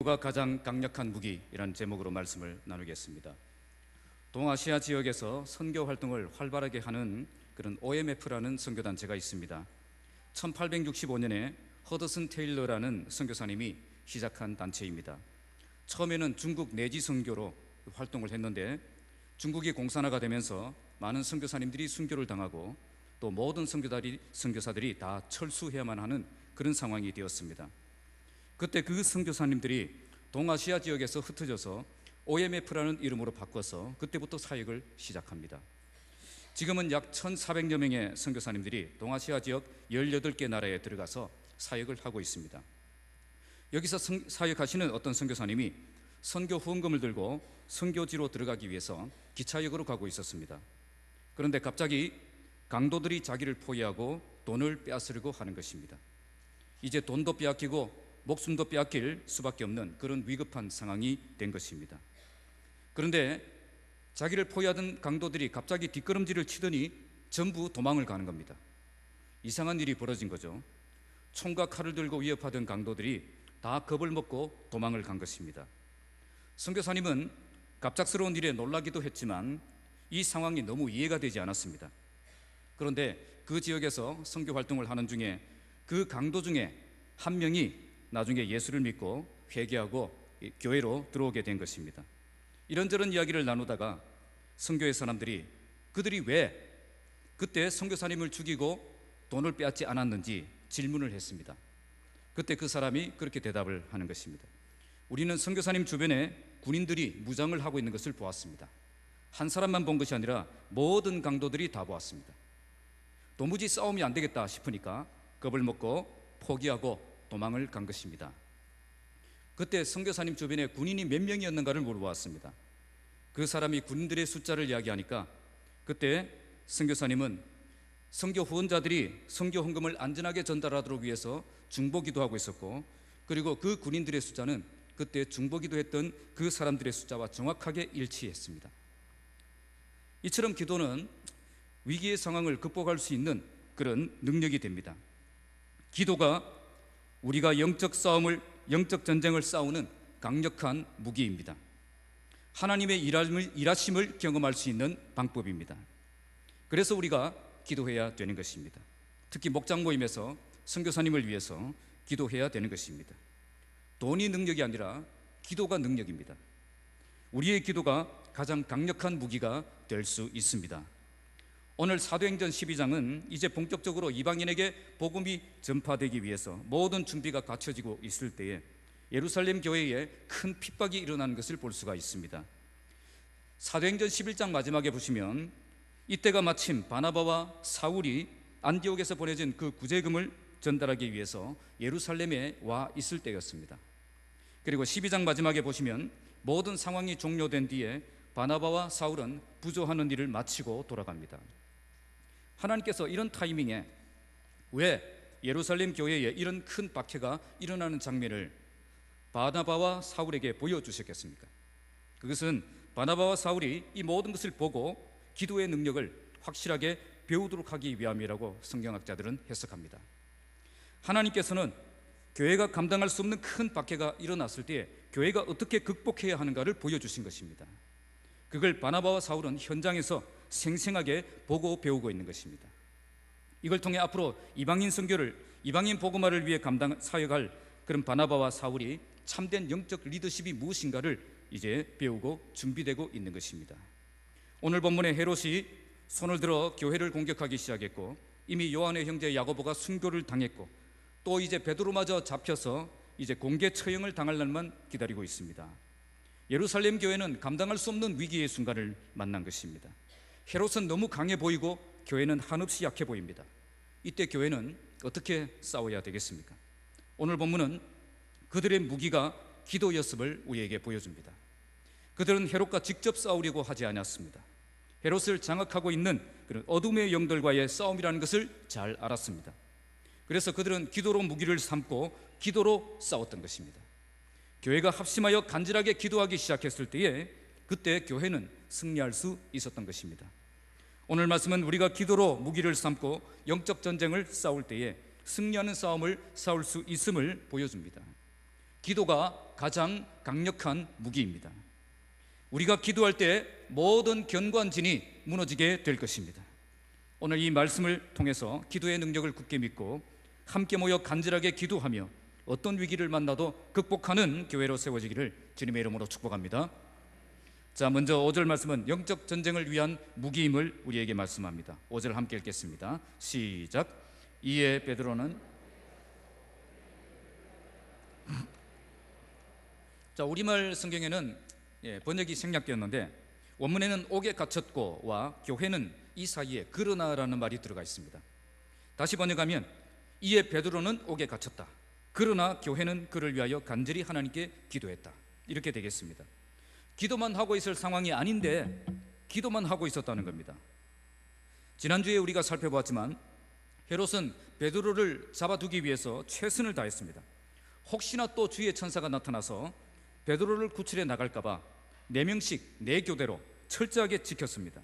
기도가 가장 강력한 무기이라는 제목으로 말씀을 나누겠습니다. 동아시아 지역에서 선교 활동을 활발하게 하는 그런 OMF라는 선교단체가 있습니다. 1865년에 허드슨 테일러라는 선교사님이 시작한 단체입니다. 처음에는 중국 내지 선교로 활동을 했는데 중국이 공산화가 되면서 많은 선교사님들이 순교를 당하고 또 모든 선교사들이 다 철수해야만 하는 그런 상황이 되었습니다. 그때 그 선교사님들이 동아시아 지역에서 흩어져서 OMF라는 이름으로 바꿔서 그때부터 사역을 시작합니다. 지금은 약 1,400여 명의 선교사님들이 동아시아 지역 18개 나라에 들어가서 사역을 하고 있습니다. 여기서 사역하시는 어떤 선교사님이 선교 후원금을 들고 선교지로 들어가기 위해서 기차역으로 가고 있었습니다. 그런데 갑자기 강도들이 자기를 포위하고 돈을 빼앗으려고 하는 것입니다. 이제 돈도 빼앗기고 목숨도 빼앗길 수밖에 없는 그런 위급한 상황이 된 것입니다. 그런데 자기를 포위하던 강도들이 갑자기 뒷걸음질을 치더니 전부 도망을 가는 겁니다. 이상한 일이 벌어진 거죠. 총과 칼을 들고 위협하던 강도들이 다 겁을 먹고 도망을 간 것입니다. 선교사님은 갑작스러운 일에 놀라기도 했지만 이 상황이 너무 이해가 되지 않았습니다. 그런데 그 지역에서 선교 활동을 하는 중에 그 강도 중에 한 명이 나중에 예수를 믿고 회개하고 교회로 들어오게 된 것입니다. 이런저런 이야기를 나누다가 선교의 사람들이 그들이 왜 그때 선교사님을 죽이고 돈을 빼앗지 않았는지 질문을 했습니다. 그때 그 사람이 그렇게 대답을 하는 것입니다. 우리는 선교사님 주변에 군인들이 무장을 하고 있는 것을 보았습니다. 한 사람만 본 것이 아니라 모든 강도들이 다 보았습니다. 도무지 싸움이 안 되겠다 싶으니까 겁을 먹고 포기하고 도망을 간 것입니다. 그때 선교사님 주변에 군인이 몇 명이었는가를 물어보았습니다. 그 사람이 군인들의 숫자를 이야기하니까 그때 선교사님은 선교 후원자들이 선교 헌금을 안전하게 전달하도록 위해서 중보기도 하고 있었고, 그리고 그 군인들의 숫자는 그때 중보기도 했던 그 사람들의 숫자와 정확하게 일치했습니다. 이처럼 기도는 위기의 상황을 극복할 수 있는 그런 능력이 됩니다. 기도가 우리가 영적 전쟁을 싸우는 강력한 무기입니다. 하나님의 일하심을 경험할 수 있는 방법입니다. 그래서 우리가 기도해야 되는 것입니다. 특히 목장 모임에서 선교사님을 위해서 기도해야 되는 것입니다. 돈이 능력이 아니라 기도가 능력입니다. 우리의 기도가 가장 강력한 무기가 될 수 있습니다. 오늘 사도행전 12장은 이제 본격적으로 이방인에게 복음이 전파되기 위해서 모든 준비가 갖춰지고 있을 때에 예루살렘 교회에 큰 핍박이 일어나는 것을 볼 수가 있습니다. 사도행전 11장 마지막에 보시면 이때가 마침 바나바와 사울이 안디옥에서 보내진 그 구제금을 전달하기 위해서 예루살렘에 와 있을 때였습니다. 그리고 12장 마지막에 보시면 모든 상황이 종료된 뒤에 바나바와 사울은 부조하는 일을 마치고 돌아갑니다. 하나님께서 이런 타이밍에 왜 예루살렘 교회에 이런 큰 박해가 일어나는 장면을 바나바와 사울에게 보여주셨겠습니까? 그것은 바나바와 사울이 이 모든 것을 보고 기도의 능력을 확실하게 배우도록 하기 위함이라고 성경학자들은 해석합니다. 하나님께서는 교회가 감당할 수 없는 큰 박해가 일어났을 때 교회가 어떻게 극복해야 하는가를 보여주신 것입니다. 그걸 바나바와 사울은 현장에서 생생하게 보고 배우고 있는 것입니다. 이걸 통해 앞으로 이방인 선교를, 이방인 복음화를 위해 사역할 그런 바나바와 사울이 참된 영적 리더십이 무엇인가를 이제 배우고 준비되고 있는 것입니다. 오늘 본문의 헤롯이 손을 들어 교회를 공격하기 시작했고, 이미 요한의 형제 야고보가 순교를 당했고, 또 이제 베드로마저 잡혀서 이제 공개 처형을 당할 날만 기다리고 있습니다. 예루살렘 교회는 감당할 수 없는 위기의 순간을 만난 것입니다. 헤롯은 너무 강해 보이고 교회는 한없이 약해 보입니다. 이때 교회는 어떻게 싸워야 되겠습니까? 오늘 본문은 그들의 무기가 기도였음을 우리에게 보여줍니다. 그들은 헤롯과 직접 싸우려고 하지 않았습니다. 헤롯을 장악하고 있는 그런 어둠의 영들과의 싸움이라는 것을 잘 알았습니다. 그래서 그들은 기도로 무기를 삼고 기도로 싸웠던 것입니다. 교회가 합심하여 간절하게 기도하기 시작했을 때에 그때 교회는 승리할 수 있었던 것입니다. 오늘 말씀은 우리가 기도로 무기를 삼고 영적 전쟁을 싸울 때에 승리하는 싸움을 싸울 수 있음을 보여줍니다. 기도가 가장 강력한 무기입니다. 우리가 기도할 때 모든 견고한진이 무너지게 될 것입니다. 오늘 이 말씀을 통해서 기도의 능력을 굳게 믿고 함께 모여 간절하게 기도하며 어떤 위기를 만나도 극복하는 교회로 세워지기를 주님의 이름으로 축복합니다. 자, 먼저 5절 말씀은 영적 전쟁을 위한 무기임을 우리에게 말씀합니다. 5절 함께 읽겠습니다. 시작. 이에 베드로는 자, 우리말 성경에는 번역이 생략되었는데 원문에는 옥에 갇혔고와 교회는 이 사이에 그러나라는 말이 들어가 있습니다. 다시 번역하면 이에 베드로는 옥에 갇혔다. 그러나 교회는 그를 위하여 간절히 하나님께 기도했다. 이렇게 되겠습니다. 기도만 하고 있을 상황이 아닌데 기도만 하고 있었다는 겁니다. 지난주에 우리가 살펴보았지만 헤롯은 베드로를 잡아두기 위해서 최선을 다했습니다. 혹시나 또 주의 천사가 나타나서 베드로를 구출해 나갈까봐 4명씩 4교대로 철저하게 지켰습니다.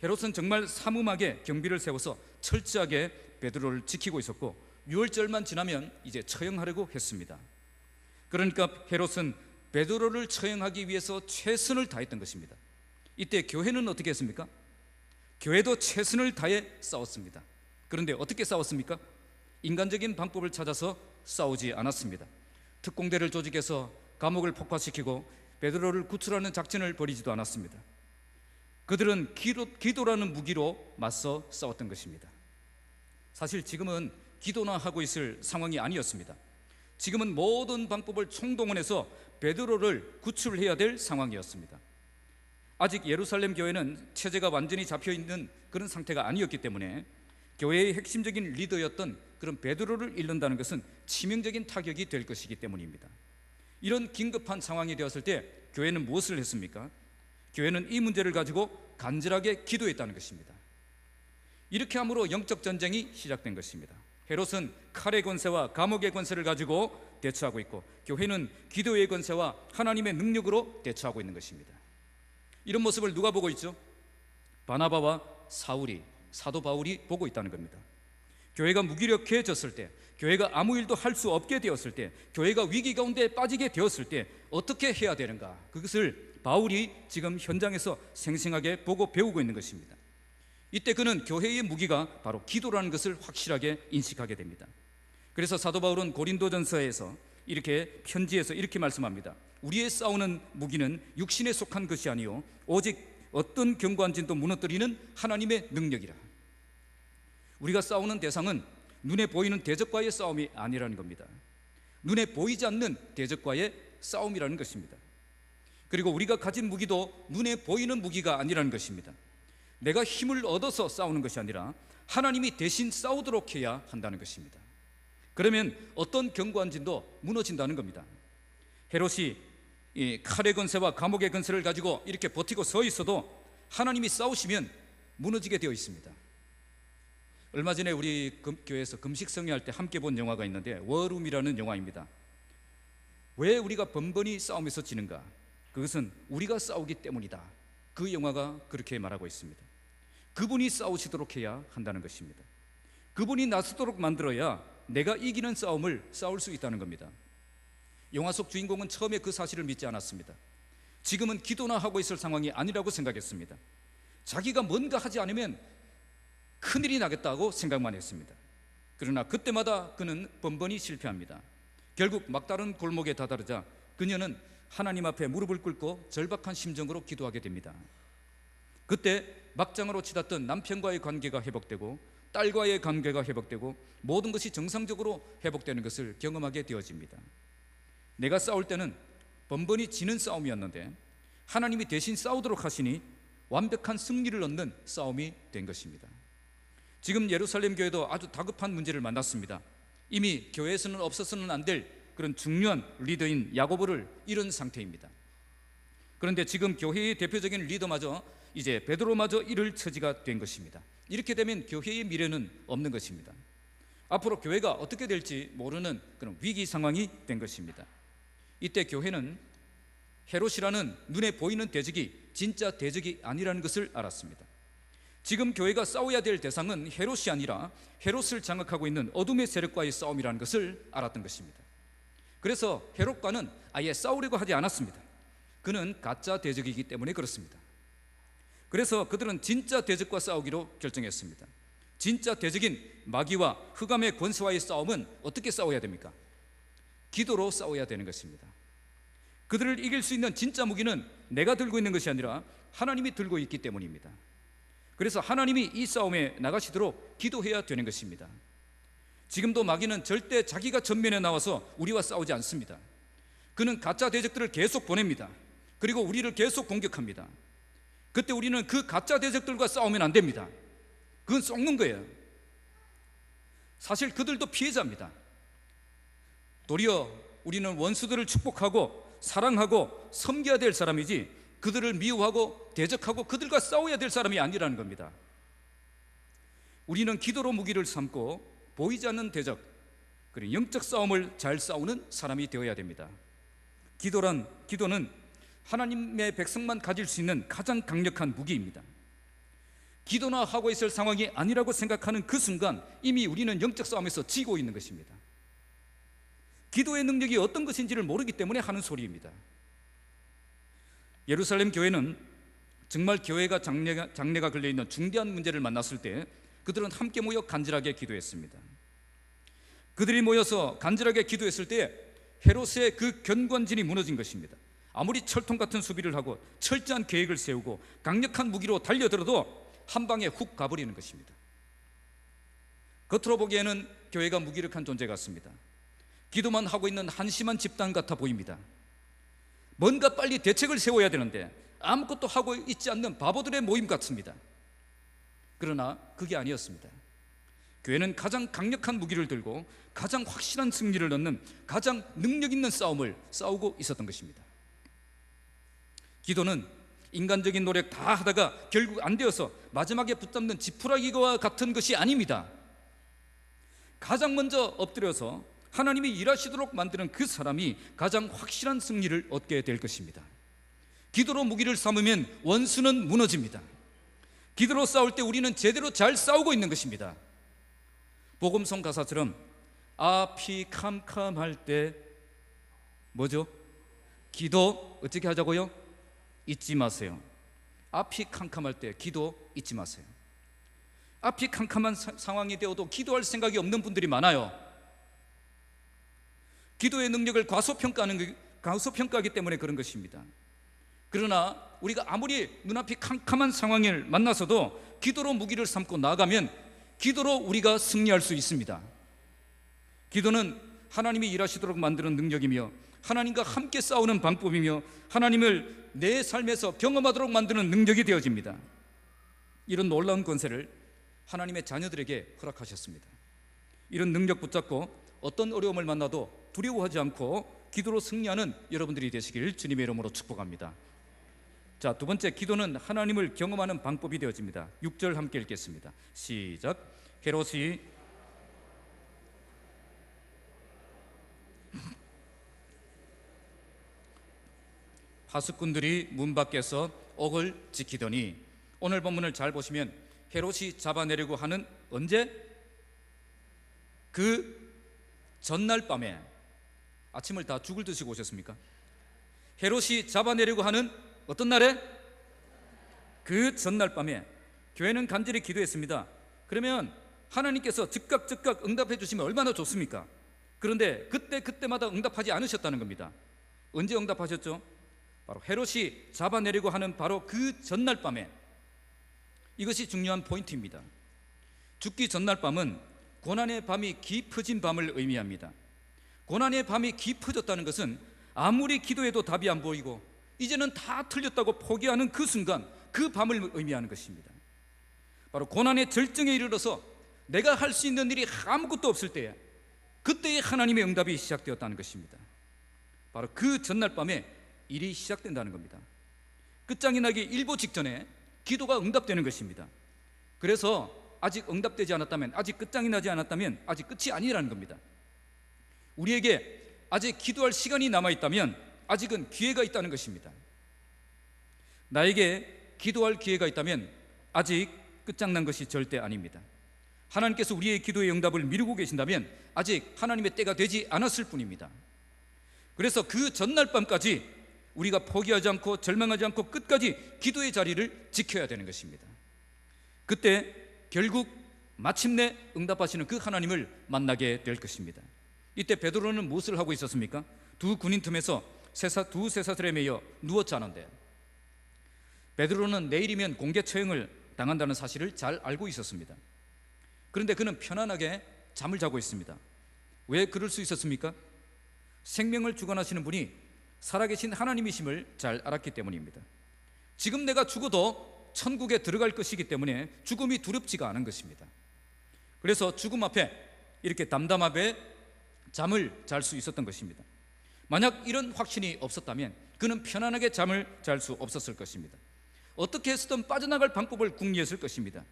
헤롯은 정말 삼음하게 경비를 세워서 철저하게 베드로를 지키고 있었고 6월절만 지나면 이제 처형하려고 했습니다. 그러니까 헤롯은 베드로를 처형하기 위해서 최선을 다했던 것입니다. 이때 교회는 어떻게 했습니까? 교회도 최선을 다해 싸웠습니다. 그런데 어떻게 싸웠습니까? 인간적인 방법을 찾아서 싸우지 않았습니다. 특공대를 조직해서 감옥을 폭파시키고 베드로를 구출하는 작전을 벌이지도 않았습니다. 그들은 기도라는 무기로 맞서 싸웠던 것입니다. 사실 지금은 기도나 하고 있을 상황이 아니었습니다. 지금은 모든 방법을 총동원해서 베드로를 구출해야 될 상황이었습니다. 아직 예루살렘 교회는 체제가 완전히 잡혀있는 그런 상태가 아니었기 때문에 교회의 핵심적인 리더였던 그런 베드로를 잃는다는 것은 치명적인 타격이 될 것이기 때문입니다. 이런 긴급한 상황이 되었을 때 교회는 무엇을 했습니까? 교회는 이 문제를 가지고 간절하게 기도했다는 것입니다. 이렇게 함으로 영적 전쟁이 시작된 것입니다. 헤롯은 칼의 권세와 감옥의 권세를 가지고 대처하고 있고 교회는 기도의 권세와 하나님의 능력으로 대처하고 있는 것입니다. 이런 모습을 누가 보고 있죠? 바나바와 사울이, 사도 바울이 보고 있다는 겁니다. 교회가 무기력해졌을 때, 교회가 아무 일도 할 수 없게 되었을 때, 교회가 위기 가운데 빠지게 되었을 때 어떻게 해야 되는가, 그것을 바울이 지금 현장에서 생생하게 보고 배우고 있는 것입니다. 이때 그는 교회의 무기가 바로 기도라는 것을 확실하게 인식하게 됩니다. 그래서 사도 바울은 고린도전서에서 이렇게 편지에서 이렇게 말씀합니다. 우리의 싸우는 무기는 육신에 속한 것이 아니요 오직 어떤 견고한 진도 무너뜨리는 하나님의 능력이라. 우리가 싸우는 대상은 눈에 보이는 대적과의 싸움이 아니라는 겁니다. 눈에 보이지 않는 대적과의 싸움이라는 것입니다. 그리고 우리가 가진 무기도 눈에 보이는 무기가 아니라는 것입니다. 내가 힘을 얻어서 싸우는 것이 아니라 하나님이 대신 싸우도록 해야 한다는 것입니다. 그러면 어떤 견고한 진도 무너진다는 겁니다. 헤롯이 이 칼의 권세와 감옥의 권세를 가지고 이렇게 버티고 서 있어도 하나님이 싸우시면 무너지게 되어 있습니다. 얼마 전에 우리 교회에서 금식 성회할 때 함께 본 영화가 있는데 워룸이라는 영화입니다. 왜 우리가 번번이 싸우면서 지는가? 그것은 우리가 싸우기 때문이다. 그 영화가 그렇게 말하고 있습니다. 그분이 싸우시도록 해야 한다는 것입니다. 그분이 나서도록 만들어야 내가 이기는 싸움을 싸울 수 있다는 겁니다. 영화 속 주인공은 처음에 그 사실을 믿지 않았습니다. 지금은 기도나 하고 있을 상황이 아니라고 생각했습니다. 자기가 뭔가 하지 않으면 큰일이 나겠다고 생각만 했습니다. 그러나 그때마다 그는 번번이 실패합니다. 결국 막다른 골목에 다다르자 그녀는 하나님 앞에 무릎을 꿇고 절박한 심정으로 기도하게 됩니다. 그때 막장으로 치닫던 남편과의 관계가 회복되고 딸과의 관계가 회복되고 모든 것이 정상적으로 회복되는 것을 경험하게 되어집니다. 내가 싸울 때는 번번이 지는 싸움이었는데 하나님이 대신 싸우도록 하시니 완벽한 승리를 얻는 싸움이 된 것입니다. 지금 예루살렘 교회도 아주 다급한 문제를 만났습니다. 이미 교회에서는 없어서는 안 될 그런 중요한 리더인 야고보를 잃은 상태입니다. 그런데 지금 교회의 대표적인 리더마저 이제 베드로마저 잃을 처지가 된 것입니다. 이렇게 되면 교회의 미래는 없는 것입니다. 앞으로 교회가 어떻게 될지 모르는 그런 위기 상황이 된 것입니다. 이때 교회는 헤롯이라는 눈에 보이는 대적이 진짜 대적이 아니라는 것을 알았습니다. 지금 교회가 싸워야 될 대상은 헤롯이 아니라 헤롯을 장악하고 있는 어둠의 세력과의 싸움이라는 것을 알았던 것입니다. 그래서 헤롯과는 아예 싸우려고 하지 않았습니다. 그는 가짜 대적이기 때문에 그렇습니다. 그래서 그들은 진짜 대적과 싸우기로 결정했습니다. 진짜 대적인 마귀와 흑암의 권세와의 싸움은 어떻게 싸워야 됩니까? 기도로 싸워야 되는 것입니다. 그들을 이길 수 있는 진짜 무기는 내가 들고 있는 것이 아니라 하나님이 들고 있기 때문입니다. 그래서 하나님이 이 싸움에 나가시도록 기도해야 되는 것입니다. 지금도 마귀는 절대 자기가 전면에 나와서 우리와 싸우지 않습니다. 그는 가짜 대적들을 계속 보냅니다. 그리고 우리를 계속 공격합니다. 그때 우리는 그 가짜 대적들과 싸우면 안 됩니다. 그건 썩는 거예요. 사실 그들도 피해자입니다. 도리어 우리는 원수들을 축복하고 사랑하고 섬겨야 될 사람이지 그들을 미워하고 대적하고 그들과 싸워야 될 사람이 아니라는 겁니다. 우리는 기도로 무기를 삼고 보이지 않는 대적, 그리고 영적 싸움을 잘 싸우는 사람이 되어야 됩니다. 기도는 하나님의 백성만 가질 수 있는 가장 강력한 무기입니다. 기도나 하고 있을 상황이 아니라고 생각하는 그 순간 이미 우리는 영적 싸움에서 지고 있는 것입니다. 기도의 능력이 어떤 것인지를 모르기 때문에 하는 소리입니다. 예루살렘 교회는 정말 교회가 장래가 걸려있는 중대한 문제를 만났을 때 그들은 함께 모여 간절하게 기도했습니다. 그들이 모여서 간절하게 기도했을 때 헤롯의 그 견관진이 무너진 것입니다. 아무리 철통 같은 수비를 하고 철저한 계획을 세우고 강력한 무기로 달려들어도 한 방에 훅 가버리는 것입니다. 겉으로 보기에는 교회가 무기력한 존재 같습니다. 기도만 하고 있는 한심한 집단 같아 보입니다. 뭔가 빨리 대책을 세워야 되는데 아무것도 하고 있지 않는 바보들의 모임 같습니다. 그러나 그게 아니었습니다. 교회는 가장 강력한 무기를 들고 가장 확실한 승리를 얻는 가장 능력 있는 싸움을 싸우고 있었던 것입니다. 기도는 인간적인 노력 다 하다가 결국 안 되어서 마지막에 붙잡는 지푸라기와 같은 것이 아닙니다. 가장 먼저 엎드려서 하나님이 일하시도록 만드는 그 사람이 가장 확실한 승리를 얻게 될 것입니다. 기도로 무기를 삼으면 원수는 무너집니다. 기도로 싸울 때 우리는 제대로 잘 싸우고 있는 것입니다. 복음성 가사처럼 앞이 캄캄할 때 뭐죠? 기도 어떻게 하자고요? 잊지 마세요. 앞이 캄캄할 때 기도 잊지 마세요. 앞이 캄캄한 상황이 되어도 기도할 생각이 없는 분들이 많아요. 기도의 능력을 과소평가하기 때문에 그런 것입니다. 그러나 우리가 아무리 눈앞이 캄캄한 상황을 만나서도 기도로 무기를 삼고 나가면 기도로 우리가 승리할 수 있습니다. 기도는 하나님이 일하시도록 만드는 능력이며 하나님과 함께 싸우는 방법이며 하나님을 내 삶에서 경험하도록 만드는 능력이 되어집니다. 이런 놀라운 권세를 하나님의 자녀들에게 허락하셨습니다. 이런 능력 붙잡고 어떤 어려움을 만나도 두려워하지 않고 기도로 승리하는 여러분들이 되시길 주님의 이름으로 축복합니다. 자, 두 번째, 기도는 하나님을 경험하는 방법이 되어집니다. 6절 함께 읽겠습니다. 시작. 헤롯이 파수꾼들이 문 밖에서 옥을 지키더니, 오늘 본문을 잘 보시면 헤롯이 잡아내려고 하는 언제? 그 전날 밤에. 아침을 다 죽을 드시고 오셨습니까? 헤롯이 잡아내려고 하는 어떤 날에? 그 전날 밤에 교회는 간절히 기도했습니다. 그러면 하나님께서 즉각 응답해 주시면 얼마나 좋습니까? 그런데 그때마다 응답하지 않으셨다는 겁니다. 언제 응답하셨죠? 바로 헤롯이 잡아내려고 하는 바로 그 전날 밤에. 이것이 중요한 포인트입니다. 죽기 전날 밤은 고난의 밤이 깊어진 밤을 의미합니다. 고난의 밤이 깊어졌다는 것은 아무리 기도해도 답이 안 보이고 이제는 다 틀렸다고 포기하는 그 순간, 그 밤을 의미하는 것입니다. 바로 고난의 절정에 이르러서 내가 할 수 있는 일이 아무것도 없을 때에, 그때에 하나님의 응답이 시작되었다는 것입니다. 바로 그 전날 밤에 일이 시작된다는 겁니다. 끝장이 나기 일보 직전에 기도가 응답되는 것입니다. 그래서 아직 응답되지 않았다면, 아직 끝장이 나지 않았다면 아직 끝이 아니라는 겁니다. 우리에게 아직 기도할 시간이 남아있다면 아직은 기회가 있다는 것입니다. 나에게 기도할 기회가 있다면 아직 끝장난 것이 절대 아닙니다. 하나님께서 우리의 기도의 응답을 미루고 계신다면 아직 하나님의 때가 되지 않았을 뿐입니다. 그래서 그 전날 밤까지 우리가 포기하지 않고 절망하지 않고 끝까지 기도의 자리를 지켜야 되는 것입니다. 그때 결국 마침내 응답하시는 그 하나님을 만나게 될 것입니다. 이때 베드로는 무엇을 하고 있었습니까? 두 군인 틈에서 두 쇠사슬에 매여 누워 자는데, 베드로는 내일이면 공개 처형을 당한다는 사실을 잘 알고 있었습니다. 그런데 그는 편안하게 잠을 자고 있습니다. 왜 그럴 수 있었습니까? 생명을 주관하시는 분이 살아계신 하나님이심을 잘 알았기 때문입니다. 지금 내가 죽어도 천국에 들어갈 것이기 때문에 죽음이 두렵지가 않은 것입니다. 그래서 죽음 앞에 이렇게 담담하게 잠을 잘 수 있었던 것입니다. 만약 이런 확신이 없었다면 그는 편안하게 잠을 잘 수 없었을 것입니다. 어떻게 해서든 빠져나갈 방법을 궁리했을 것입니다.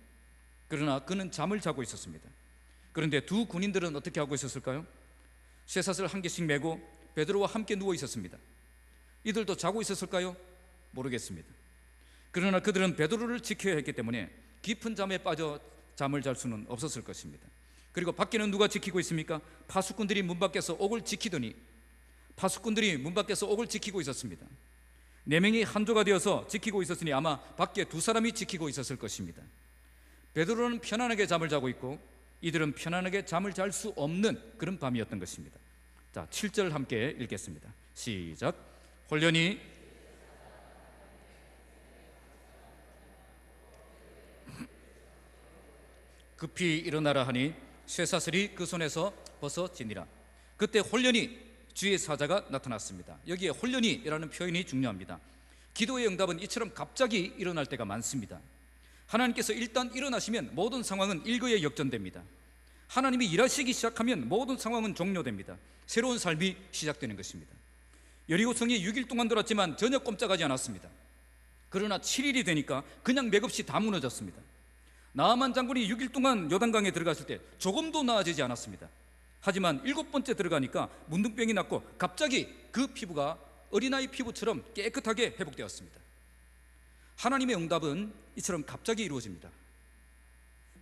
그러나 그는 잠을 자고 있었습니다. 그런데 두 군인들은 어떻게 하고 있었을까요? 쇠사슬 한 개씩 메고 베드로와 함께 누워 있었습니다. 이들도 자고 있었을까요? 모르겠습니다. 그러나 그들은 베드로를 지켜야 했기 때문에 깊은 잠에 빠져 잠을 잘 수는 없었을 것입니다. 그리고 밖에는 누가 지키고 있습니까? 파수꾼들이 문 밖에서 옥을 지키더니, 파수꾼들이 문 밖에서 옥을 지키고 있었습니다. 4명이 한조가 되어서 지키고 있었으니 아마 밖에 2사람이 지키고 있었을 것입니다. 베드로는 편안하게 잠을 자고 있고 이들은 편안하게 잠을 잘 수 없는 그런 밤이었던 것입니다. 자, 7절 함께 읽겠습니다. 시작. 홀련히 급히 일어나라 하니 쇠사슬이 그 손에서 벗어지니라. 그때 홀련히 주의 사자가 나타났습니다. 여기에 홀련히라는 표현이 중요합니다. 기도의 응답은 이처럼 갑자기 일어날 때가 많습니다. 하나님께서 일단 일어나시면 모든 상황은 일거에 역전됩니다. 하나님이 일하시기 시작하면 모든 상황은 종료됩니다. 새로운 삶이 시작되는 것입니다. 여리고성이 6일 동안 돌았지만 전혀 꼼짝하지 않았습니다. 그러나 7일이 되니까 그냥 맥없이 다 무너졌습니다. 나아만 장군이 6일 동안 요단강에 들어갔을 때 조금도 나아지지 않았습니다. 하지만 7번째 들어가니까 문둥병이 났고 갑자기 그 피부가 어린아이 피부처럼 깨끗하게 회복되었습니다. 하나님의 응답은 이처럼 갑자기 이루어집니다.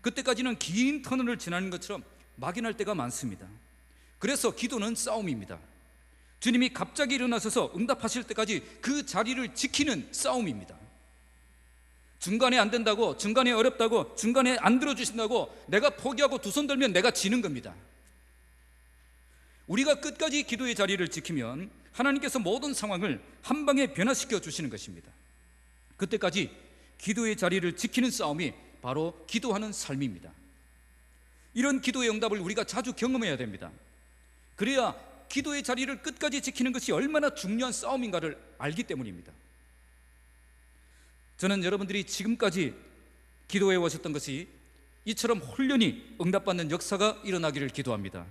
그때까지는 긴 터널을 지나는 것처럼 막연할 때가 많습니다. 그래서 기도는 싸움입니다. 주님이 갑자기 일어나셔서 응답하실 때까지 그 자리를 지키는 싸움입니다. 중간에 안 된다고, 중간에 어렵다고, 중간에 안 들어주신다고 내가 포기하고 두 손 들면 내가 지는 겁니다. 우리가 끝까지 기도의 자리를 지키면 하나님께서 모든 상황을 한 방에 변화시켜 주시는 것입니다. 그때까지 기도의 자리를 지키는 싸움이 바로 기도하는 삶입니다. 이런 기도의 응답을 우리가 자주 경험해야 됩니다. 그래야 기도의 자리를 끝까지 지키는 것이 얼마나 중요한 싸움인가를 알기 때문입니다. 저는 여러분들이 지금까지 기도해 오셨던 것이 이처럼 홀련히 응답받는 역사가 일어나기를 기도합니다.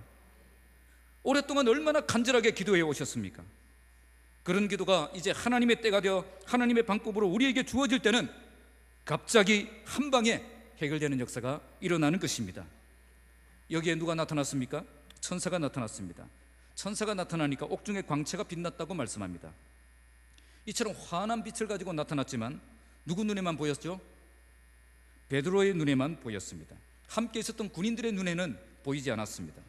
오랫동안 얼마나 간절하게 기도해 오셨습니까? 그런 기도가 이제 하나님의 때가 되어 하나님의 방법으로 우리에게 주어질 때는 갑자기 한 방에 해결되는 역사가 일어나는 것입니다. 여기에 누가 나타났습니까? 천사가 나타났습니다. 천사가 나타나니까 옥중에 광채가 빛났다고 말씀합니다. 이처럼 환한 빛을 가지고 나타났지만 누구 눈에만 보였죠? 베드로의 눈에만 보였습니다. 함께 있었던 군인들의 눈에는 보이지 않았습니다.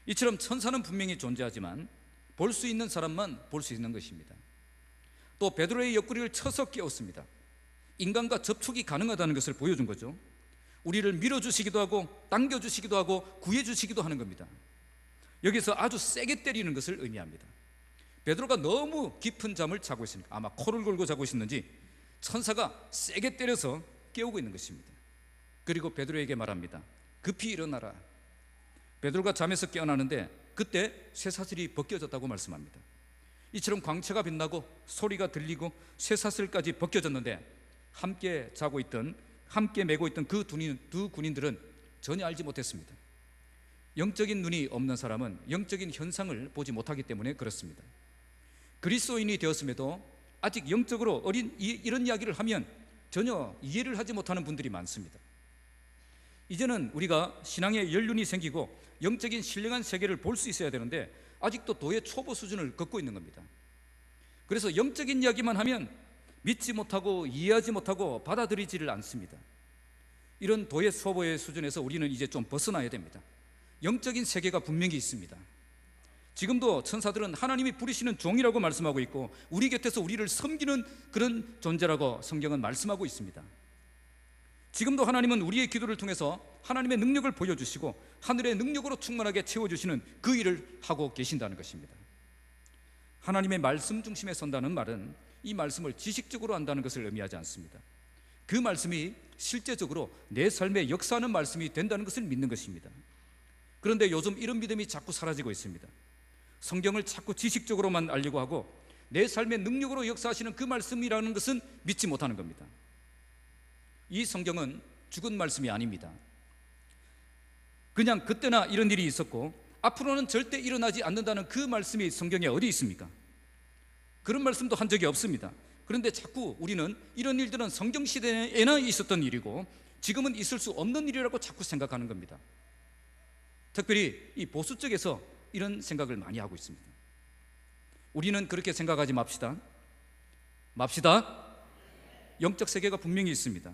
이처럼 천사는 분명히 존재하지만 볼 수 있는 사람만 볼 수 있는 것입니다. 또 베드로의 옆구리를 쳐서 깨웠습니다. 인간과 접촉이 가능하다는 것을 보여준 거죠. 우리를 밀어주시기도 하고 당겨주시기도 하고 구해주시기도 하는 겁니다. 여기서 아주 세게 때리는 것을 의미합니다. 베드로가 너무 깊은 잠을 자고 있으니까 아마 코를 골고 자고 있었는지 천사가 세게 때려서 깨우고 있는 것입니다. 그리고 베드로에게 말합니다. 급히 일어나라. 베드로가 잠에서 깨어나는데 그때 쇠사슬이 벗겨졌다고 말씀합니다. 이처럼 광채가 빛나고 소리가 들리고 쇠사슬까지 벗겨졌는데 함께 자고 있던, 함께 메고 있던 그 두 군인들은 전혀 알지 못했습니다. 영적인 눈이 없는 사람은 영적인 현상을 보지 못하기 때문에 그렇습니다. 그리스도인이 되었음에도 아직 영적으로 이런 이야기를 하면 전혀 이해를 하지 못하는 분들이 많습니다. 이제는 우리가 신앙의 연륜이 생기고 영적인 신령한 세계를 볼 수 있어야 되는데 아직도 도의 초보 수준을 걷고 있는 겁니다. 그래서 영적인 이야기만 하면 믿지 못하고 이해하지 못하고 받아들이지를 않습니다. 이런 도의 초보의 수준에서 우리는 이제 좀 벗어나야 됩니다. 영적인 세계가 분명히 있습니다. 지금도 천사들은 하나님이 부리시는 종이라고 말씀하고 있고 우리 곁에서 우리를 섬기는 그런 존재라고 성경은 말씀하고 있습니다. 지금도 하나님은 우리의 기도를 통해서 하나님의 능력을 보여주시고 하늘의 능력으로 충만하게 채워주시는 그 일을 하고 계신다는 것입니다. 하나님의 말씀 중심에 선다는 말은 이 말씀을 지식적으로 안다는 것을 의미하지 않습니다. 그 말씀이 실제적으로 내 삶에 역사하는 말씀이 된다는 것을 믿는 것입니다. 그런데 요즘 이런 믿음이 자꾸 사라지고 있습니다. 성경을 자꾸 지식적으로만 알려고 하고 내 삶의 능력으로 역사하시는 그 말씀이라는 것은 믿지 못하는 겁니다. 이 성경은 죽은 말씀이 아닙니다. 그냥 그때나 이런 일이 있었고 앞으로는 절대 일어나지 않는다는 그 말씀이 성경에 어디 있습니까? 그런 말씀도 한 적이 없습니다. 그런데 자꾸 우리는 이런 일들은 성경시대에나 있었던 일이고 지금은 있을 수 없는 일이라고 자꾸 생각하는 겁니다. 특별히 이 보수 쪽에서 이런 생각을 많이 하고 있습니다. 우리는 그렇게 생각하지 맙시다. 영적 세계가 분명히 있습니다.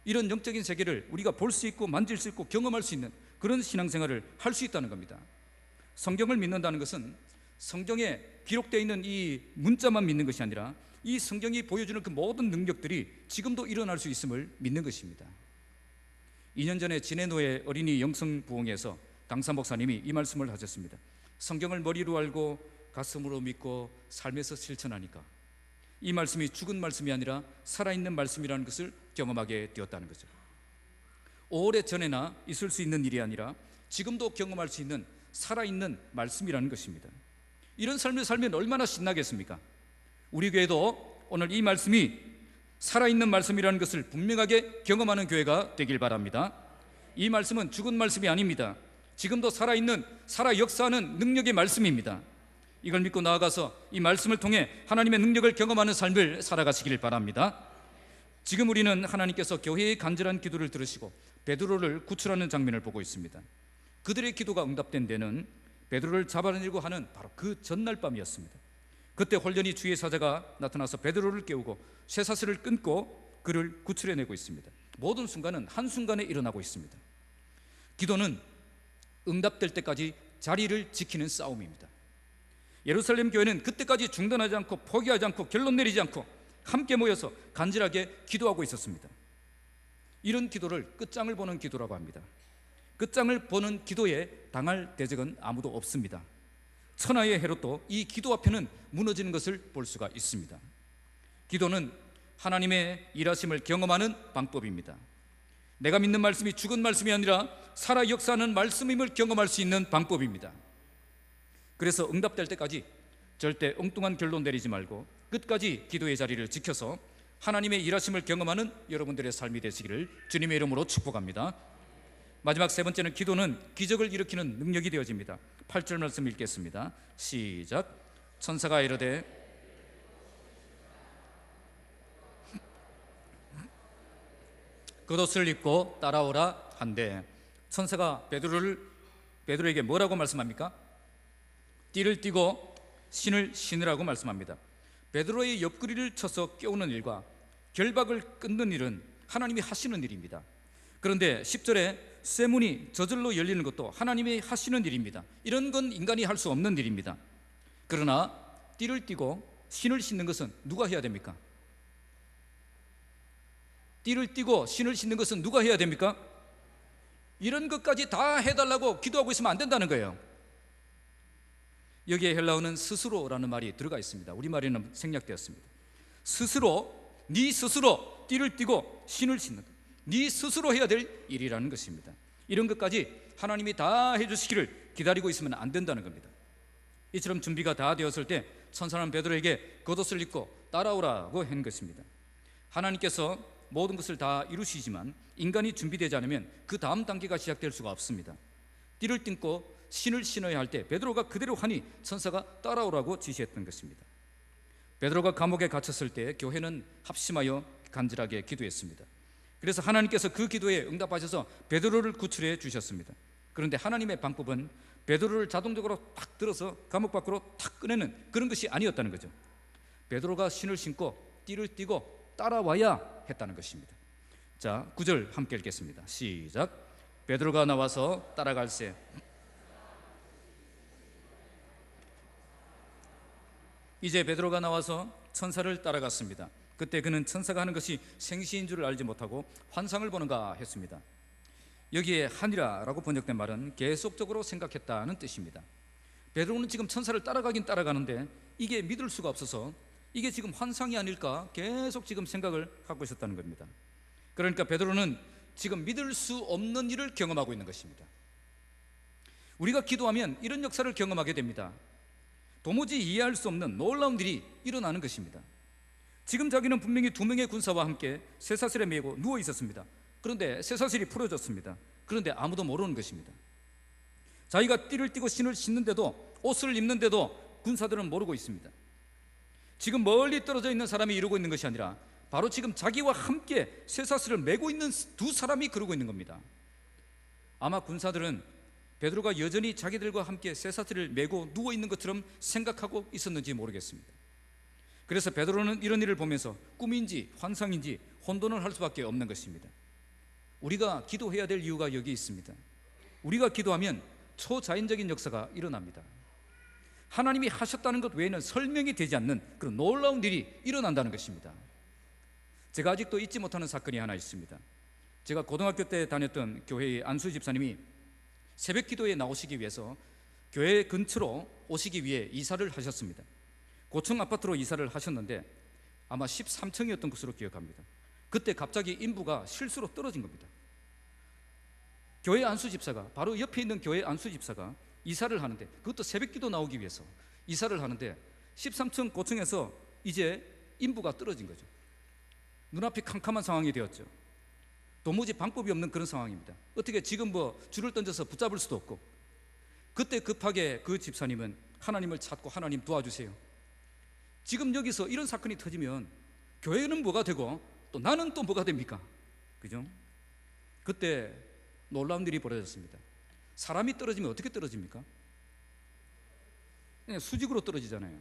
이런 영적인 세계를 우리가 볼 수 있고 만질 수 있고 경험할 수 있는 그런 신앙생활을 할 수 있다는 겁니다. 성경을 믿는다는 것은 성경에 기록되어 있는 이 문자만 믿는 것이 아니라 이 성경이 보여주는 그 모든 능력들이 지금도 일어날 수 있음을 믿는 것입니다. 2년 전에 진해노예 어린이 영성부흥회에서 강사 목사님이 이 말씀을 하셨습니다. 성경을 머리로 알고 가슴으로 믿고 삶에서 실천하니까 이 말씀이 죽은 말씀이 아니라 살아있는 말씀이라는 것을 경험하게 되었다는 거죠. 오래전에나 있을 수 있는 일이 아니라 지금도 경험할 수 있는 살아있는 말씀이라는 것입니다. 이런 삶을 살면 얼마나 신나겠습니까? 우리 교회도 오늘 이 말씀이 살아있는 말씀이라는 것을 분명하게 경험하는 교회가 되길 바랍니다. 이 말씀은 죽은 말씀이 아닙니다. 지금도 살아있는, 살아 역사하는 능력의 말씀입니다. 이걸 믿고 나아가서 이 말씀을 통해 하나님의 능력을 경험하는 삶을 살아가시길 바랍니다. 지금 우리는 하나님께서 교회의 간절한 기도를 들으시고 베드로를 구출하는 장면을 보고 있습니다. 그들의 기도가 응답된 데는 베드로를 잡아내려고 하는 바로 그 전날 밤이었습니다. 그때 홀연히 주의 사자가 나타나서 베드로를 깨우고 쇠사슬을 끊고 그를 구출해내고 있습니다. 모든 순간은 한순간에 일어나고 있습니다. 기도는 응답될 때까지 자리를 지키는 싸움입니다. 예루살렘 교회는 그때까지 중단하지 않고 포기하지 않고 결론 내리지 않고 함께 모여서 간절하게 기도하고 있었습니다. 이런 기도를 끝장을 보는 기도라고 합니다. 끝장을 보는 기도에 당할 대적은 아무도 없습니다. 천하의 헤롯도 이 기도 앞에는 무너지는 것을 볼 수가 있습니다. 기도는 하나님의 일하심을 경험하는 방법입니다. 내가 믿는 말씀이 죽은 말씀이 아니라 살아 역사하는 말씀임을 경험할 수 있는 방법입니다. 그래서 응답될 때까지 절대 엉뚱한 결론 내리지 말고 끝까지 기도의 자리를 지켜서 하나님의 일하심을 경험하는 여러분들의 삶이 되시기를 주님의 이름으로 축복합니다. 마지막 세 번째는 기도는 기적을 일으키는 능력이 되어집니다. 8절 말씀 읽겠습니다. 시작. 천사가 이르되 겉옷을 입고 따라오라 한대. 천사가 베드로에게 뭐라고 말씀합니까? 띠를 띠고 신을 신으라고 말씀합니다. 베드로의 옆구리를 쳐서 깨우는 일과 결박을 끊는 일은 하나님이 하시는 일입니다. 그런데 10절에 쇠문이 저절로 열리는 것도 하나님이 하시는 일입니다. 이런 건 인간이 할 수 없는 일입니다. 그러나 띠를 띠고 신을 신는 것은 누가 해야 됩니까? 띠를 띠고 신을 신는 것은 누가 해야 됩니까? 이런 것까지 다 해달라고 기도하고 있으면 안 된다는 거예요. 여기에 헬라어는 스스로라는 말이 들어가 있습니다. 우리말에는 생략되었습니다. 스스로, 네 스스로 띠를 띠고 신을 신는 것, 네 스스로 해야 될 일이라는 것입니다. 이런 것까지 하나님이 다 해주시기를 기다리고 있으면 안 된다는 겁니다. 이처럼 준비가 다 되었을 때 천사는 베드로에게 겉옷을 입고 따라오라고 한 것입니다. 하나님께서 모든 것을 다 이루시지만 인간이 준비되지 않으면 그 다음 단계가 시작될 수가 없습니다. 띠를 띠고 신을 신어야 할 때 베드로가 그대로 하니 천사가 따라오라고 지시했던 것입니다. 베드로가 감옥에 갇혔을 때 교회는 합심하여 간절하게 기도했습니다. 그래서 하나님께서 그 기도에 응답하셔서 베드로를 구출해 주셨습니다. 그런데 하나님의 방법은 베드로를 자동적으로 탁 들어서 감옥 밖으로 탁 꺼내는 그런 것이 아니었다는 거죠. 베드로가 신을 신고 띠를 띠고 따라와야 했다는 것입니다. 자, 9절 함께 읽겠습니다. 시작. 베드로가 나와서 따라갈새 이제 베드로가 나와서 천사를 따라갔습니다. 그때 그는 천사가 하는 것이 생시인 줄을 알지 못하고 환상을 보는가 했습니다. 여기에 하니라라고 번역된 말은 계속적으로 생각했다는 뜻입니다. 베드로는 지금 천사를 따라가긴 따라가는데 이게 믿을 수가 없어서 이게 지금 환상이 아닐까 계속 지금 생각을 갖고 있었다는 겁니다. 그러니까 베드로는 지금 믿을 수 없는 일을 경험하고 있는 것입니다. 우리가 기도하면 이런 역사를 경험하게 됩니다. 도무지 이해할 수 없는 놀라운 일이 일어나는 것입니다. 지금 자기는 분명히 2명의 군사와 함께 쇠사슬에 매고 누워 있었습니다. 그런데 쇠사슬이 풀어졌습니다. 그런데 아무도 모르는 것입니다. 자기가 띠를 띠고 신을 신는데도, 옷을 입는데도 군사들은 모르고 있습니다. 지금 멀리 떨어져 있는 사람이 이러고 있는 것이 아니라 바로 지금 자기와 함께 쇠사슬을 메고 있는 2사람이 그러고 있는 겁니다. 아마 군사들은 베드로가 여전히 자기들과 함께 쇠사슬을 메고 누워 있는 것처럼 생각하고 있었는지 모르겠습니다. 그래서 베드로는 이런 일을 보면서 꿈인지 환상인지 혼돈을 할 수밖에 없는 것입니다. 우리가 기도해야 될 이유가 여기 있습니다. 우리가 기도하면 초자연적인 역사가 일어납니다. 하나님이 하셨다는 것 외에는 설명이 되지 않는 그런 놀라운 일이 일어난다는 것입니다. 제가 아직도 잊지 못하는 사건이 하나 있습니다. 제가 고등학교 때 다녔던 교회의 안수 집사님이 새벽 기도에 나오시기 위해서 교회 근처로 오시기 위해 이사를 하셨습니다. 고층 아파트로 이사를 하셨는데 아마 13층이었던 것으로 기억합니다. 그때 갑자기 인부가 실수로 떨어진 겁니다. 교회 안수 집사가, 바로 옆에 있는 교회 안수 집사가 이사를 하는데, 그것도 새벽 기도 나오기 위해서 이사를 하는데 13층 고층에서 이제 인부가 떨어진 거죠. 눈앞이 캄캄한 상황이 되었죠. 도무지 방법이 없는 그런 상황입니다. 어떻게 지금 줄을 던져서 붙잡을 수도 없고, 그때 급하게 그 집사님은 하나님을 찾고, 하나님 도와주세요. 지금 여기서 이런 사건이 터지면 교회는 뭐가 되고 또 나는 또 뭐가 됩니까? 그죠? 그때 놀라운 일이 벌어졌습니다. 사람이 떨어지면 어떻게 떨어집니까? 그냥 수직으로 떨어지잖아요.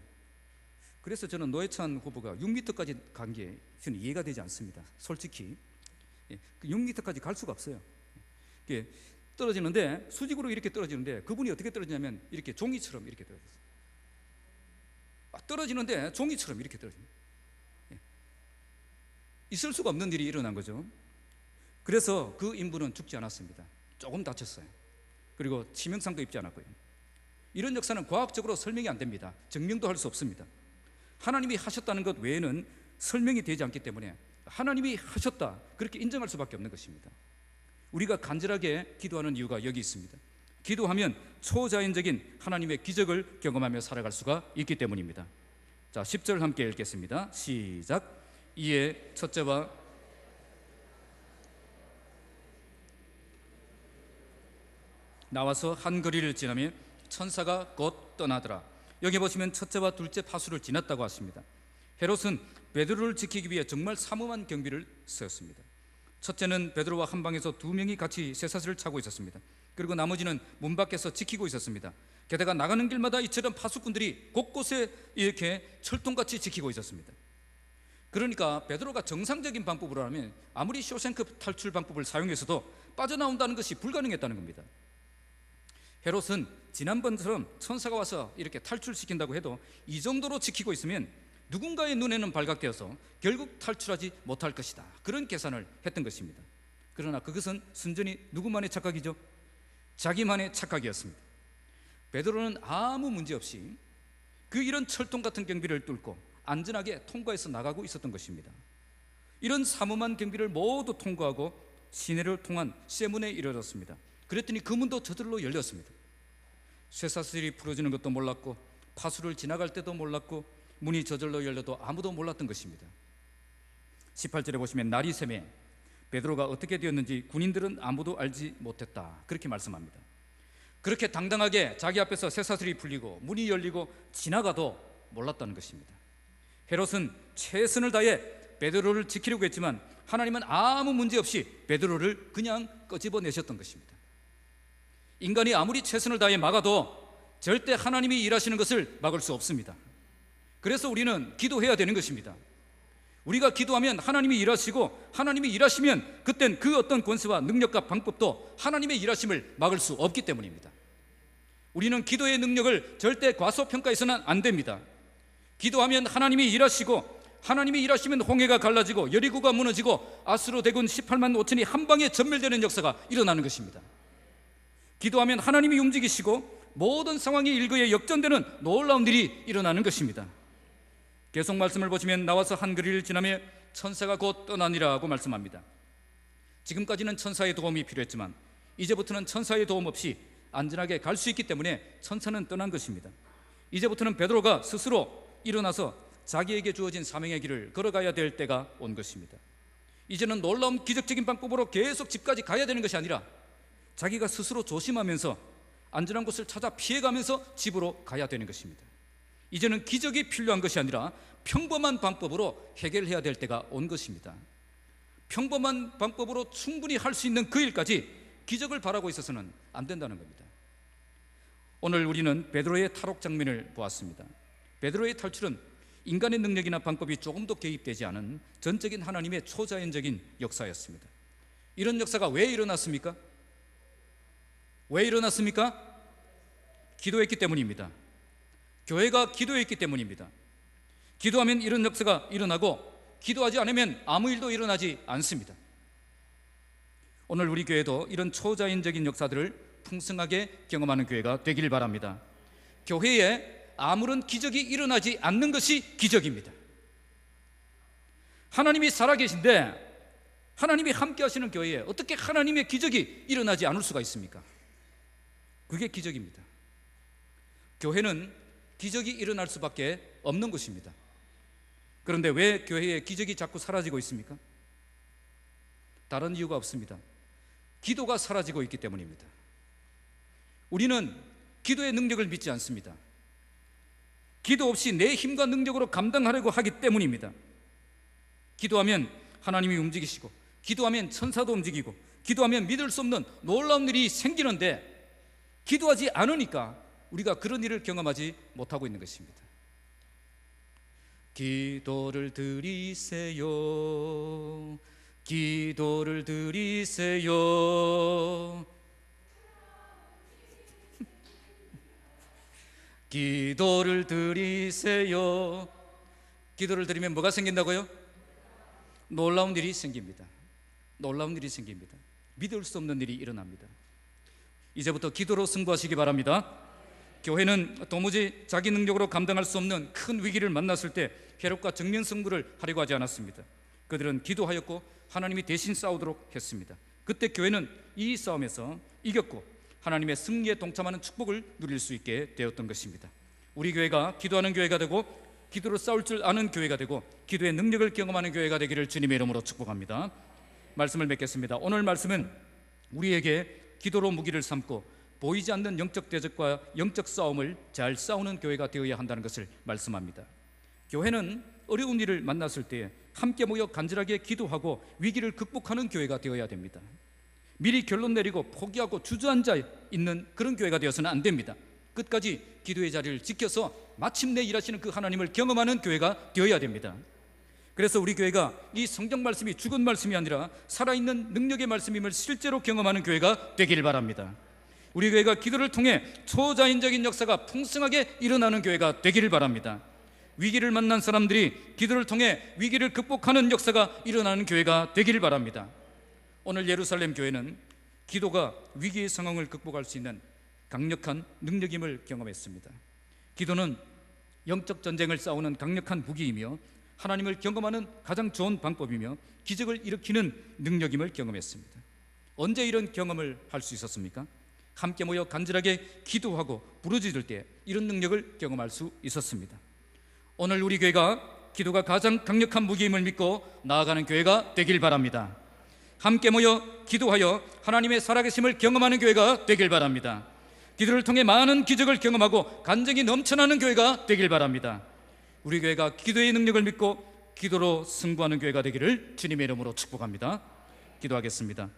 그래서 저는 노회찬 후보가 6m까지 간 게 저는 이해가 되지 않습니다. 솔직히 6m까지 갈 수가 없어요. 떨어지는데, 수직으로 이렇게 떨어지는데 그분이 어떻게 떨어지냐면 이렇게 종이처럼 이렇게 떨어졌어요. 떨어지는데 종이처럼 이렇게 떨어집니다. 있을 수가 없는 일이 일어난 거죠. 그래서 그 인부는 죽지 않았습니다. 조금 다쳤어요. 그리고 치명상도 입지 않았고요. 이런 역사는 과학적으로 설명이 안 됩니다. 증명도 할 수 없습니다. 하나님이 하셨다는 것 외에는 설명이 되지 않기 때문에 하나님이 하셨다, 그렇게 인정할 수밖에 없는 것입니다. 우리가 간절하게 기도하는 이유가 여기 있습니다. 기도하면 초자연적인 하나님의 기적을 경험하며 살아갈 수가 있기 때문입니다. 자, 10절 함께 읽겠습니다. 시작. 이에 첫째와 나와서 한 거리를 지나며 천사가 곧 떠나더라. 여기 보시면 첫째와 둘째 파수를 지났다고 하십니다. 헤롯은 베드로를 지키기 위해 정말 삼엄한 경비를 세웠습니다. 첫째는 베드로와 한 방에서 2명이 같이 쇠사슬을 차고 있었습니다. 그리고 나머지는 문 밖에서 지키고 있었습니다. 게다가 나가는 길마다 이처럼 파수꾼들이 곳곳에 이렇게 철통같이 지키고 있었습니다. 그러니까 베드로가 정상적인 방법으로 하면 아무리 쇼생크 탈출 방법을 사용해서도 빠져나온다는 것이 불가능했다는 겁니다. 헤롯은 지난번처럼 천사가 와서 이렇게 탈출시킨다고 해도 이 정도로 지키고 있으면 누군가의 눈에는 발각되어서 결국 탈출하지 못할 것이다, 그런 계산을 했던 것입니다. 그러나 그것은 순전히 누구만의 착각이죠? 자기만의 착각이었습니다. 베드로는 아무 문제 없이 이런 철통 같은 경비를 뚫고 안전하게 통과해서 나가고 있었던 것입니다. 이런 삼엄한 경비를 모두 통과하고 시내를 통한 쇠문에 이르렀습니다. 그랬더니 그 문도 저절로 열렸습니다. 쇠사슬이 풀어지는 것도 몰랐고 파수를 지나갈 때도 몰랐고 문이 저절로 열려도 아무도 몰랐던 것입니다. 18절에 보시면 날이 새매 베드로가 어떻게 되었는지 군인들은 아무도 알지 못했다, 그렇게 말씀합니다. 그렇게 당당하게 자기 앞에서 쇠사슬이 풀리고 문이 열리고 지나가도 몰랐다는 것입니다. 헤롯은 최선을 다해 베드로를 지키려고 했지만 하나님은 아무 문제 없이 베드로를 그냥 끄집어내셨던 것입니다. 인간이 아무리 최선을 다해 막아도 절대 하나님이 일하시는 것을 막을 수 없습니다. 그래서 우리는 기도해야 되는 것입니다. 우리가 기도하면 하나님이 일하시고, 하나님이 일하시면 그땐 그 어떤 권세와 능력과 방법도 하나님의 일하심을 막을 수 없기 때문입니다. 우리는 기도의 능력을 절대 과소평가해서는 안 됩니다. 기도하면 하나님이 일하시고, 하나님이 일하시면 홍해가 갈라지고 여리고가 무너지고 아수르 대군 18만 5천이 한 방에 전멸되는 역사가 일어나는 것입니다. 기도하면 하나님이 움직이시고 모든 상황이 일거에 역전되는 놀라운 일이 일어나는 것입니다. 계속 말씀을 보시면 나와서 한 거리를 지나며 천사가 곧 떠나니라고 말씀합니다. 지금까지는 천사의 도움이 필요했지만 이제부터는 천사의 도움 없이 안전하게 갈 수 있기 때문에 천사는 떠난 것입니다. 이제부터는 베드로가 스스로 일어나서 자기에게 주어진 사명의 길을 걸어가야 될 때가 온 것입니다. 이제는 놀라운 기적적인 방법으로 계속 집까지 가야 되는 것이 아니라 자기가 스스로 조심하면서 안전한 곳을 찾아 피해가면서 집으로 가야 되는 것입니다. 이제는 기적이 필요한 것이 아니라 평범한 방법으로 해결해야 될 때가 온 것입니다. 평범한 방법으로 충분히 할 수 있는 그 일까지 기적을 바라고 있어서는 안 된다는 겁니다. 오늘 우리는 베드로의 탈옥 장면을 보았습니다. 베드로의 탈출은 인간의 능력이나 방법이 조금도 개입되지 않은 전적인 하나님의 초자연적인 역사였습니다. 이런 역사가 왜 일어났습니까? 왜 일어났습니까? 기도했기 때문입니다. 교회가 기도했기 때문입니다. 기도하면 이런 역사가 일어나고, 기도하지 않으면 아무 일도 일어나지 않습니다. 오늘 우리 교회도 이런 초자연적인 역사들을 풍성하게 경험하는 교회가 되길 바랍니다. 교회에 아무런 기적이 일어나지 않는 것이 기적입니다. 하나님이 살아계신데, 하나님이 함께 하시는 교회에 어떻게 하나님의 기적이 일어나지 않을 수가 있습니까? 그게 기적입니다. 교회는 기적이 일어날 수밖에 없는 것입니다. 그런데 왜 교회에 기적이 자꾸 사라지고 있습니까? 다른 이유가 없습니다. 기도가 사라지고 있기 때문입니다. 우리는 기도의 능력을 믿지 않습니다. 기도 없이 내 힘과 능력으로 감당하려고 하기 때문입니다. 기도하면 하나님이 움직이시고, 기도하면 천사도 움직이고, 기도하면 믿을 수 없는 놀라운 일이 생기는데, 기도하지 않으니까 우리가 그런 일을 경험하지 못하고 있는 것입니다. 기도를 드리세요. 기도를 드리세요. 기도를 드리세요. 기도를 드리면 뭐가 생긴다고요? 놀라운 일이 생깁니다. 놀라운 일이 생깁니다. 믿을 수 없는 일이 일어납니다. 이제부터 기도로 승부하시기 바랍니다. 교회는 도무지 자기 능력으로 감당할 수 없는 큰 위기를 만났을 때 헤롯과 정면 승부를 하려고 하지 않았습니다. 그들은 기도하였고 하나님이 대신 싸우도록 했습니다. 그때 교회는 이 싸움에서 이겼고 하나님의 승리에 동참하는 축복을 누릴 수 있게 되었던 것입니다. 우리 교회가 기도하는 교회가 되고, 기도로 싸울 줄 아는 교회가 되고, 기도의 능력을 경험하는 교회가 되기를 주님의 이름으로 축복합니다. 말씀을 맺겠습니다. 오늘 말씀은 우리에게 기도로 무기를 삼고 보이지 않는 영적 대적과 영적 싸움을 잘 싸우는 교회가 되어야 한다는 것을 말씀합니다. 교회는 어려운 일을 만났을 때 함께 모여 간절하게 기도하고 위기를 극복하는 교회가 되어야 됩니다. 미리 결론 내리고 포기하고 주저앉아 있는 그런 교회가 되어서는 안 됩니다. 끝까지 기도의 자리를 지켜서 마침내 일하시는 그 하나님을 경험하는 교회가 되어야 됩니다. 그래서 우리 교회가 이 성경 말씀이 죽은 말씀이 아니라 살아있는 능력의 말씀임을 실제로 경험하는 교회가 되길 바랍니다. 우리 교회가 기도를 통해 초자연적인 역사가 풍성하게 일어나는 교회가 되기를 바랍니다. 위기를 만난 사람들이 기도를 통해 위기를 극복하는 역사가 일어나는 교회가 되기를 바랍니다. 오늘 예루살렘 교회는 기도가 위기의 상황을 극복할 수 있는 강력한 능력임을 경험했습니다. 기도는 영적 전쟁을 싸우는 강력한 무기이며 하나님을 경험하는 가장 좋은 방법이며 기적을 일으키는 능력임을 경험했습니다. 언제 이런 경험을 할 수 있었습니까? 함께 모여 간절하게 기도하고 부르짖을 때 이런 능력을 경험할 수 있었습니다. 오늘 우리 교회가 기도가 가장 강력한 무기임을 믿고 나아가는 교회가 되길 바랍니다. 함께 모여 기도하여 하나님의 살아계심을 경험하는 교회가 되길 바랍니다. 기도를 통해 많은 기적을 경험하고 간증이 넘쳐나는 교회가 되길 바랍니다. 우리 교회가 기도의 능력을 믿고 기도로 승부하는 교회가 되기를 주님의 이름으로 축복합니다. 기도하겠습니다.